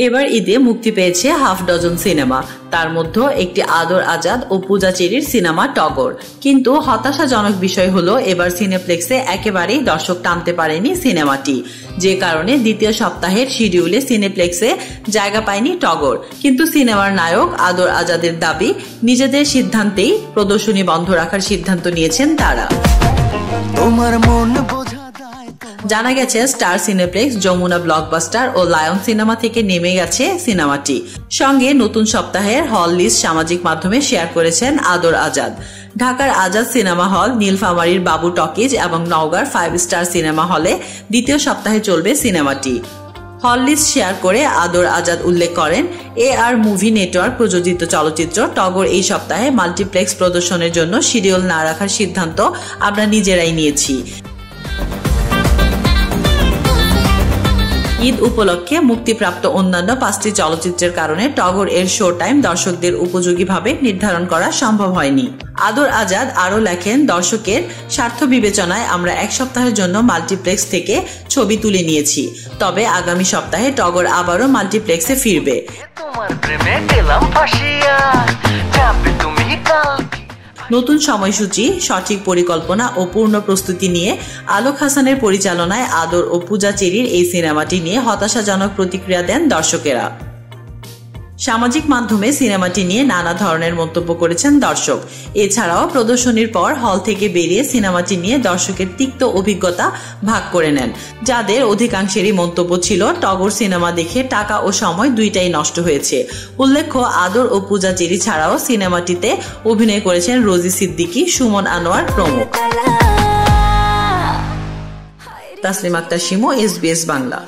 এবার ঈদে মুক্তি পেয়েছে হাফ ডজন সিনেমা, তার মধ্যে একটি আদর আজাদ ও পূজা চেরির সিনেমা টগর। কিন্তু হতাশাজনক বিষয় হলো এবার সিনেপ্লেক্সে একেবারেই দর্শক টানতে পারেনি সিনেমাটি, যে কারণে দ্বিতীয় সপ্তাহের শিডিউলে সিনেপ্লেক্সে জায়গা পায়নি টগর। কিন্তু সিনেমার নায়ক আদর আজাদের দাবি, নিজেদের সিদ্ধান্তেই প্রদর্শনী বন্ধ রাখার সিদ্ধান্ত নিয়েছেন তারা। জানা গেছে স্টার সিনেপ্লেক্স, যমুনা ব্লকবাস্টার ও লায়ন সিনেমা থেকে নেমে গেছে সিনেমাটি। সঙ্গে নতুন সপ্তাহের হল লিস্ট সামাজিক মাধ্যমে শেয়ার করেছেন আদর আজাদ। ঢাকার আজাদ সিনেমা হল, নীলফামারীর বাবু টকিজ এবং নওগাঁর 5 স্টার সিনেমা হলে দ্বিতীয় সপ্তাহে চলবে সিনেমাটি। হল লিস্ট শেয়ার করে আদর আজাদ উল্লেখ করেন, AR মুভি নেটওয়ার্ক প্রযোজিত চলচ্চিত্র টগর এই সপ্তাহে মাল্টিপ্লেক্স প্রদর্শনের জন্য শিডিউল না রাখার সিদ্ধান্ত আমরা নিজেরাই নিয়েছি। ঈদ উপলক্ষে মুক্তিপ্রাপ্ত অন্যান্য 5টি চলচ্চিত্রের কারণে টগর এর শো টাইম দর্শকদের উপযোগীভাবে নির্ধারণ করা সম্ভব হয়নি। আদর আজাদ আরও লেখেন, দর্শকের স্বার্থ বিবেচনায় আমরা এক সপ্তাহের জন্য মাল্টিপ্লেক্স থেকে ছবি তুলে নিয়েছি। তবে আগামী সপ্তাহে টগর আবারও মাল্টিপ্লেক্সে ফিরবে। নতুন সময়সূচি, সঠিক পরিকল্পনা ও পূর্ণ প্রস্তুতি নিয়ে আলোক হাসানের পরিচালনায় আদর ও পূজা চেরির এই সিনেমাটি নিয়ে হতাশাজনক প্রতিক্রিয়া দেন দর্শকেরা। সামাজিক মাধ্যমে সিনেমাটি নিয়ে নানা ধরনের মন্তব্য করেছেন দর্শক। এছাড়াও প্রদর্শনীর পর হল থেকে বেরিয়ে সিনেমাটি নিয়ে দর্শকের তিক্ত অভিজ্ঞতা ভাগ করে নেন, যাদের অধিকাংশেরই মন্তব্য ছিল টগর সিনেমা দেখে টাকা ও সময় দুইটাই নষ্ট হয়েছে। উল্লেখ্য, আদর ও পূজা চেরি ছাড়াও সিনেমাটিতে অভিনয় করেছেন রোজি সিদ্দিকী, সুমন আনোয়ার প্রমুখ। তাসলিমা আক্তার শিমু, SBS বাংলা।